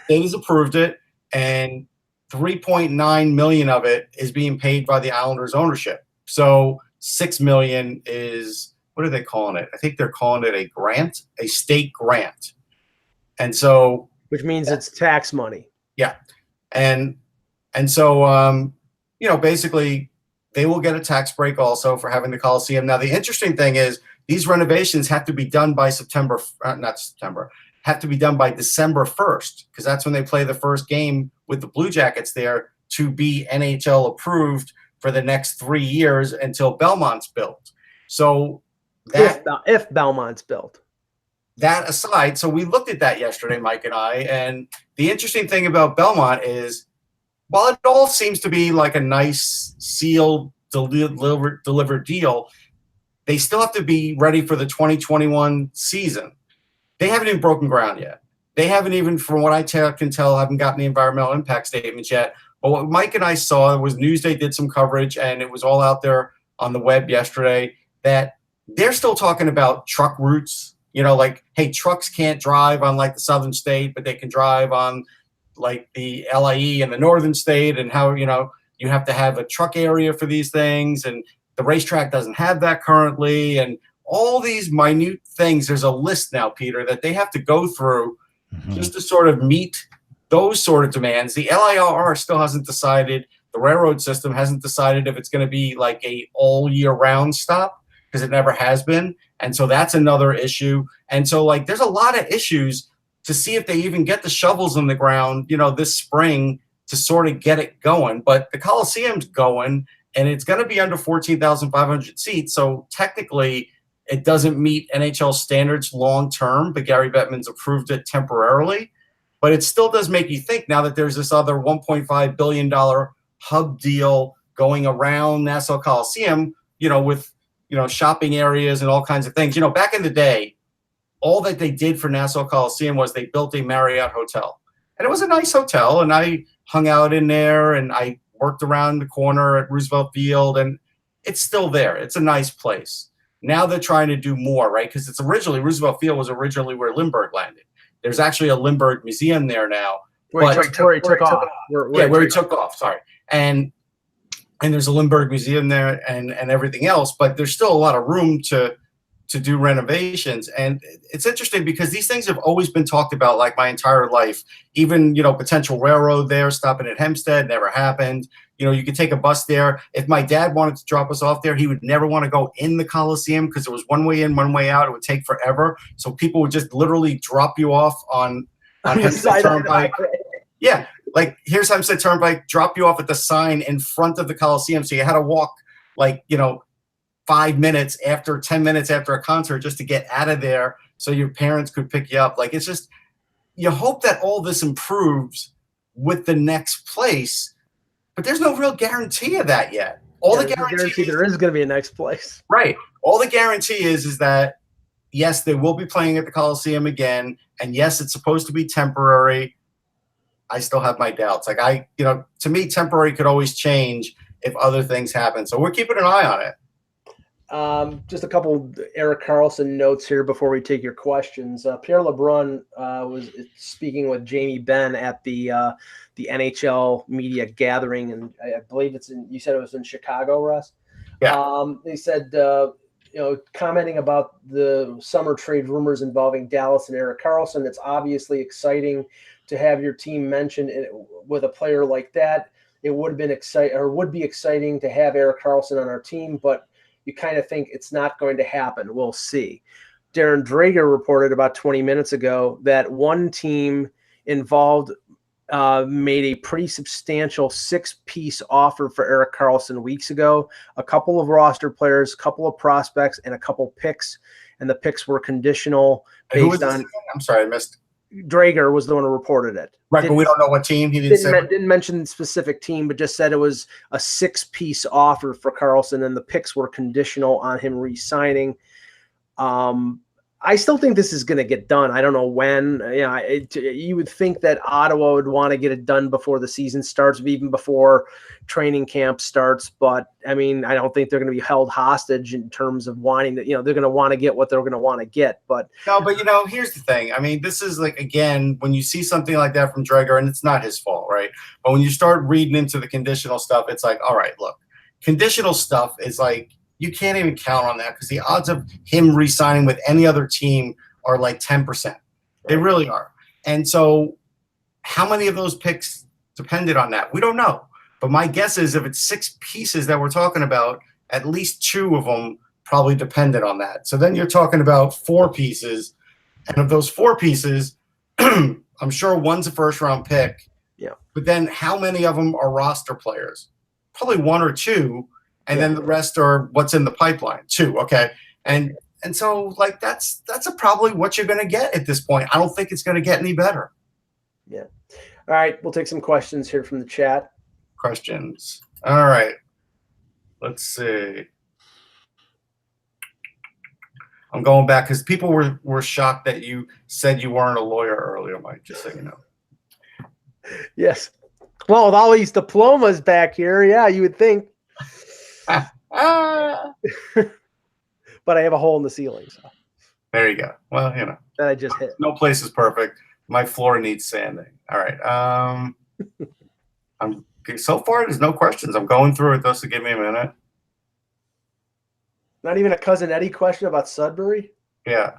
they just approved it, and 3.9 million of it is being paid by the Islanders ownership. So 6 million is, what are they calling it? I think they're calling it a state grant. And so, which means it's tax money. Yeah. And so, basically they will get a tax break also for having the Coliseum. Now, the interesting thing is these renovations have to be done by December 1st, because that's when they play the first game with the Blue Jackets there to be NHL approved for the next 3 years until Belmont's built. So that, if Belmont's built. That aside, so we looked at that yesterday, Mike and I, and the interesting thing about Belmont is, while it all seems to be like a nice sealed, delivered deal, they still have to be ready for the 2021 season. They haven't even broken ground yet. They haven't even, from what I can tell, haven't gotten the environmental impact statements yet. But what Mike and I saw was Newsday did some coverage, and it was all out there on the web yesterday, that they're still talking about truck routes. Like, hey, trucks can't drive on like the southern state, but they can drive on like the LIE and the northern state, and how, you have to have a truck area for these things. And the racetrack doesn't have that currently. And all these minute things, there's a list now, Peter, that they have to go through just to sort of meet those sort of demands. The LIRR still hasn't decided. The railroad system hasn't decided if it's going to be like a all year round stop. because it never has been. And so that's another issue. And so, like, there's a lot of issues to see if they even get the shovels in the ground, this spring to sort of get it going. But the Coliseum's going, and it's going to be under 14,500 seats. So technically, it doesn't meet NHL standards long term, but Gary Bettman's approved it temporarily. But it still does make you think now that there's this other $1.5 billion hub deal going around Nassau Coliseum, with, shopping areas and all kinds of things. Back in the day, all that they did for Nassau Coliseum was they built a Marriott hotel. And it was a nice hotel, and I hung out in there, and I worked around the corner at Roosevelt Field, and it's still there. It's a nice place. Now they're trying to do more, right? Because Roosevelt Field was originally where Lindbergh landed. There's actually a Lindbergh Museum there now. Where he took off. Sorry. And there's a Lindbergh Museum there and everything else, but there's still a lot of room to do renovations. And it's interesting because these things have always been talked about like my entire life. Even, potential railroad there, stopping at Hempstead, never happened. You could take a bus there. If my dad wanted to drop us off there, he would never want to go in the Coliseum because it was one way in, one way out. It would take forever. So people would just literally drop you off on Hempstead Turnpike. Yeah, like here's Hempstead Turnpike, drop you off at the sign in front of the Coliseum. So you had to walk 5 minutes after 10 minutes after a concert just to get out of there so your parents could pick you up. Like, it's just, you hope that all this improves with the next place, but there's no real guarantee of that yet. There is going to be a next place. Right. All the guarantee is that, yes, they will be playing at the Coliseum again. And yes, it's supposed to be temporary. I still have my doubts. To me, temporary could always change if other things happen. So we're keeping an eye on it. Just a couple Erik Karlsson notes here before we take your questions. Pierre LeBrun was speaking with Jamie Benn at the NHL media gathering, and I believe you said it was in Chicago, Russ? Yeah. They said, commenting about the summer trade rumors involving Dallas and Erik Karlsson, it's obviously exciting to have your team mentioned with a player like that. It would be exciting to have Erik Karlsson on our team, but you kind of think it's not going to happen. We'll see. Darren Dreger reported about 20 minutes ago that one team involved made a pretty substantial 6-piece offer for Erik Karlsson weeks ago. A couple of roster players, a couple of prospects, and a couple picks. And the picks were conditional based on. I'm sorry, I missed. Drager was the one who reported it. Right, but we don't know what team. He didn't mention the specific team, but just said it was a 6-piece offer for Karlsson, and the picks were conditional on him re-signing. I still think this is going to get done. I don't know when. You would think that Ottawa would want to get it done before the season starts, even before training camp starts. But I mean, I don't think they're going to be held hostage in terms of wanting to. They're going to want to get what they're going to want to get. But here's the thing. I mean, this is again, when you see something like that from Dreger, and it's not his fault, right? But when you start reading into the conditional stuff, it's like, all right, look, conditional stuff is like. You can't even count on that because the odds of him re-signing with any other team are like 10%. They really are. And so how many of those picks depended on that? We don't know. But my guess is if it's 6 pieces that we're talking about, at least 2 of them probably depended on that. So then you're talking about 4 pieces. And of those 4 pieces, I'm sure one's a first-round pick. Yeah. But then how many of them are roster players? Probably 1 or 2. And then the rest are what's in the pipeline too. Okay. And so that's probably what you're going to get at this point. I don't think it's going to get any better. Yeah. All right. We'll take some questions here from the chat. Questions. All right. Let's see. I'm going back because people were shocked that you said you weren't a lawyer earlier, Mike, just so you know. Yes. Well, with all these diplomas back here, yeah, you would think. But I have a hole in the ceiling. So. There you go. Well, that I just hit. No place is perfect. My floor needs sanding. All right. So far there's no questions. I'm going through it though, so give me a minute. Not even a Cousin Eddie question about Sudbury? Yeah.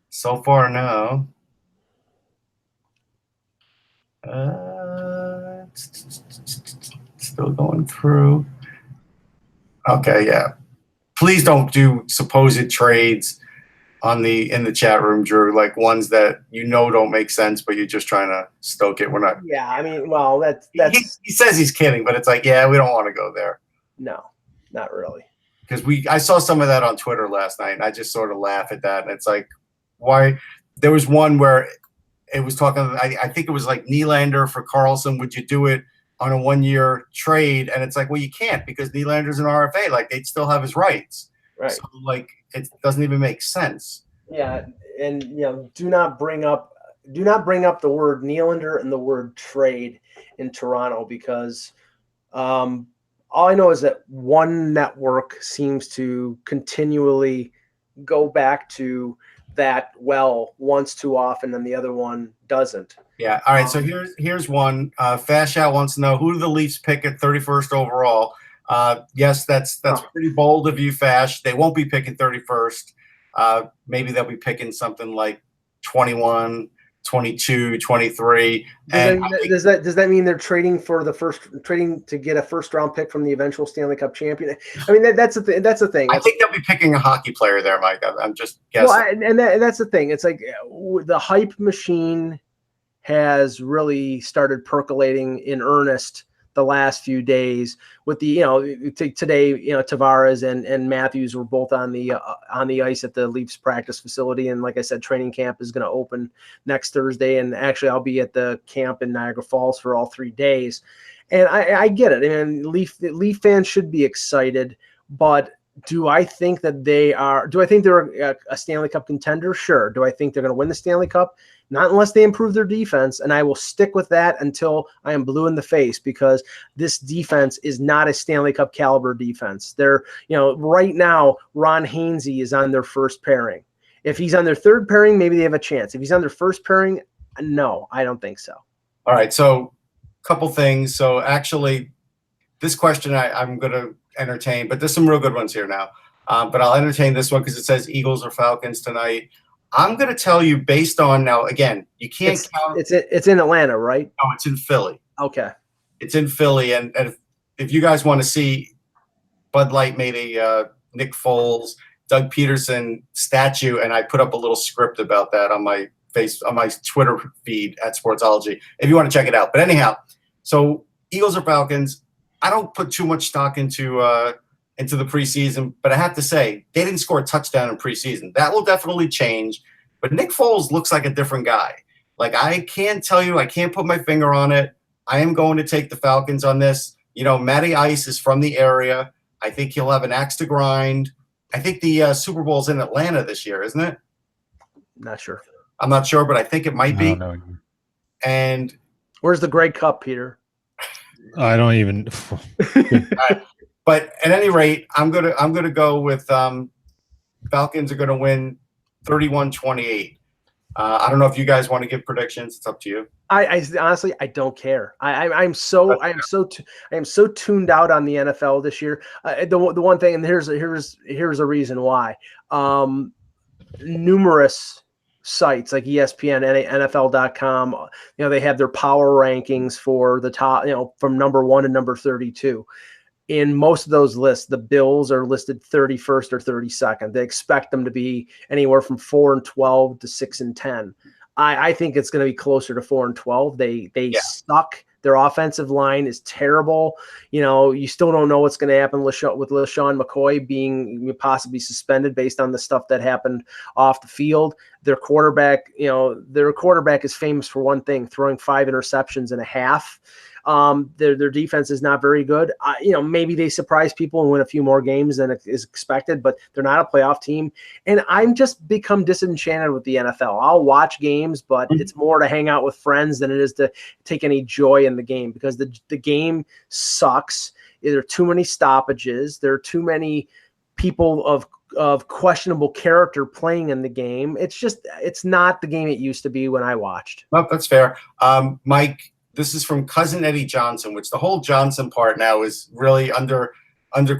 So far, no. Still going through. Okay, yeah. please don't do supposed trades in the chat room, Drew, like ones that don't make sense, but you're just trying to stoke it. We're not. Yeah, I mean, well, that's he says he's kidding, but it's like, yeah, we don't want to go there. No, not really. Because I saw some of that on Twitter last night, and I just sort of laugh at that. And it's like, why? There was one where it was talking. I think it was like Nylander for Karlsson. Would you do it on a 1-year trade? And it's like, well, you can't, because Nylander's an RFA. Like, they'd still have his rights. Right. So, like, it doesn't even make sense. Yeah, and do not bring up the word Nylander and the word trade in Toronto, because all I know is that one network seems to continually go back to that well once too often, and the other one doesn't. Yeah. All right. So here's one. Fash Out wants to know, who do the Leafs pick at 31st overall? Yes, that's pretty bold of you, Fash. They won't be picking 31st. Maybe they'll be picking something like 21, 22, 23. Does that mean they're trading to get a first round pick from the eventual Stanley Cup champion? I mean, that's the thing. I think they'll be picking a hockey player there, Mike. I'm just guessing. Well, and that's the thing. It's like the hype machine has really started percolating in earnest the last few days with the, today, Tavares and Matthews were both on the ice at the Leafs practice facility. And like I said, training camp is going to open next Thursday. And actually I'll be at the camp in Niagara Falls for all 3 days. And I get it. And Leaf fans should be excited, but do I think they're a Stanley Cup contender? Sure. Do I think they're going to win the Stanley Cup? Not unless they improve their defense, and I will stick with that until I am blue in the face, because this defense is not a Stanley Cup caliber defense. They're, right now, Ron Hainsey is on their first pairing. If he's on their third pairing, maybe they have a chance. If he's on their first pairing, no, I don't think so. All right, so a couple things. So actually, this question I'm going to entertain, but there's some real good ones here now. But I'll entertain this one because it says Eagles or Falcons tonight. I'm going to tell you, based on, now again, you can't count. It's in Atlanta, right? No, it's in Philly. Okay. It's in Philly, and if you guys want to see, Bud Light made a Nick Foles, Doug Peterson statue, and I put up a little script about that on my Twitter feed at Sportsology, if you want to check it out. But anyhow, so Eagles or Falcons, I don't put too much stock into the preseason, but I have to say, they didn't score a touchdown in preseason. That will definitely change. But Nick Foles looks like a different guy. Like, I can't tell you, I can't put my finger on it. I am going to take the Falcons on this. Matty Ice is from the area. I think he'll have an axe to grind. I think the Super Bowl's in Atlanta this year, isn't it? Not sure. I'm not sure, but I think it might be. No. And where's the Grey Cup, Peter? I don't even. But at any rate, I'm gonna go with Falcons are gonna win 31-28. I don't know if you guys want to give predictions. It's up to you. I honestly, I don't care. I am so tuned out on the NFL this year. The one thing, and here's a reason why. Numerous sites like ESPN and NFL.com, they have their power rankings for the top, from number 1 to number 32. In most of those lists, the Bills are listed 31st or 32nd. They expect them to be anywhere from 4-12 to 6-10. I think it's going to be closer to 4-12. They suck. Their offensive line is terrible. You still don't know what's going to happen with LaShawn McCoy being possibly suspended based on the stuff that happened off the field. Their quarterback is famous for one thing, throwing 5 interceptions in a half. Their defense is not very good. Maybe they surprise people and win a few more games than is expected, but they're not a playoff team. And I'm just become disenchanted with the NFL. I'll watch games, but it's more to hang out with friends than it is to take any joy in the game, because the game sucks. There are too many stoppages. There are too many people of questionable character playing in the game. It's not the game it used to be when I watched. Well, that's fair. Mike, this is from Cousin Eddie Johnson, which the whole Johnson part now is really under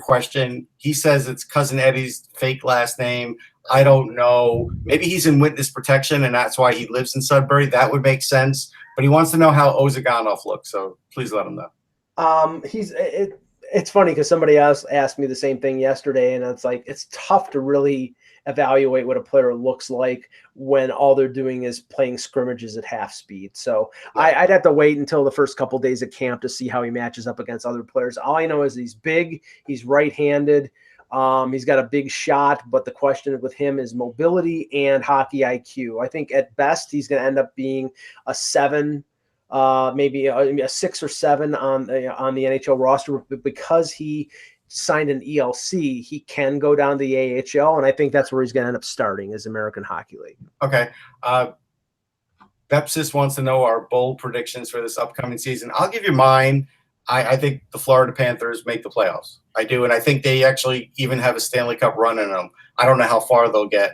question. He says it's Cousin Eddie's fake last name. I don't know. Maybe he's in witness protection, and that's why he lives in Sudbury. That would make sense. But he wants to know how Ozaganov looks, so please let him know. It's funny because somebody else asked me the same thing yesterday, and it's like it's tough to really evaluate what a player looks like when all they're doing is playing scrimmages at half speed. So I'd have to wait until the first couple of days of camp to see how he matches up against other players. All I know is he's big, he's right-handed, he's got a big shot, but the question with him is mobility and hockey IQ. I think at best he's going to end up being a 7, maybe a 6 or 7 on the NHL roster, but because he signed an ELC, he can go down to the AHL, and I think that's where he's going to end up starting, is American Hockey League. Okay. Bepsis wants to know our bold predictions for this upcoming season. I'll give you mine. I think the Florida Panthers make the playoffs. I do, and I think they actually even have a Stanley Cup run in them. I don't know how far they'll get.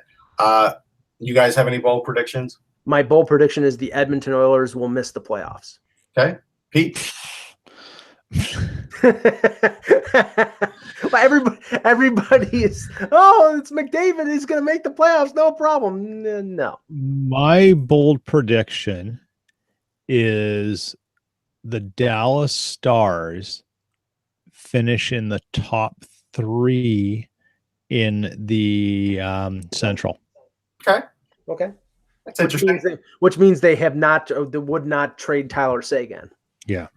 You guys have any bold predictions? My bold prediction is the Edmonton Oilers will miss the playoffs. Okay. Pete? Well, everybody is, it's McDavid. He's going to make the playoffs. No problem. No. My bold prediction is the Dallas Stars finish in the top 3 in the Central. Okay. That's interesting. Which means they have not, they would not trade Tyler Seguin. Yeah.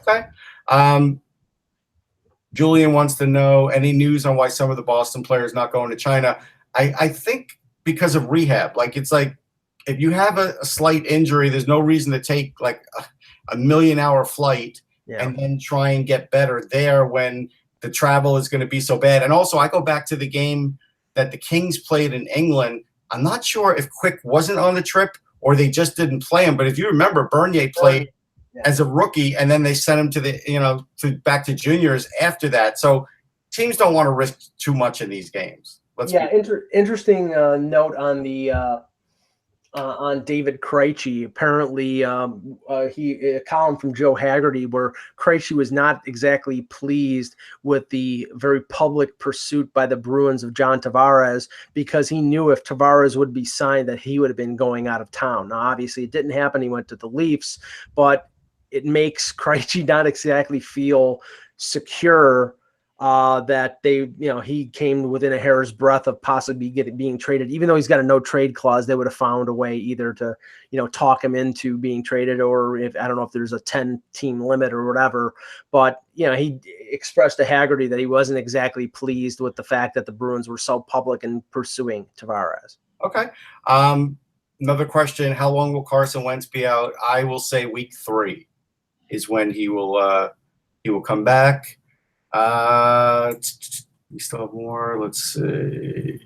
Okay. Julian wants to know any news on why some of the Boston players not going to China. I think because of rehab. Like, it's like if you have a slight injury, there's no reason to take like a 1,000,000-hour flight and then try and get better there when the travel is going to be so bad. And also, I go back to the game that the Kings played in England. I'm not sure if Quick wasn't on the trip or they just didn't play him. But if you remember, Bernier played as a rookie, and then they sent him to the back to juniors after that. So teams don't want to risk too much in these games. Interesting note on the on David Krejci. Apparently, a column from Joe Haggerty where Krejci was not exactly pleased with the very public pursuit by the Bruins of John Tavares, because he knew if Tavares would be signed that he would have been going out of town. Now, obviously, it didn't happen. He went to the Leafs, but it makes Krejci not exactly feel secure that he came within a hair's breadth of possibly being traded. Even though he's got a no trade clause, they would have found a way either to, talk him into being traded, or I don't know if there's a 10-team limit or whatever. But, he expressed to Haggerty that he wasn't exactly pleased with the fact that the Bruins were so public in pursuing Tavares. Okay. Another question: how long will Carson Wentz be out? I will say week 3 is when he will come back. We still have more. Let's see.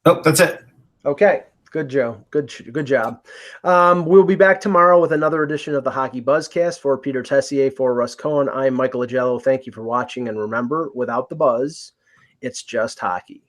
Nope, that's it. Okay. Good, Joe. Good job. We'll be back tomorrow with another edition of the Hockey Buzzcast. For Peter Tessier, for Russ Cohen, I'm Michael Agello. Thank you for watching. And remember, without the buzz, it's just hockey.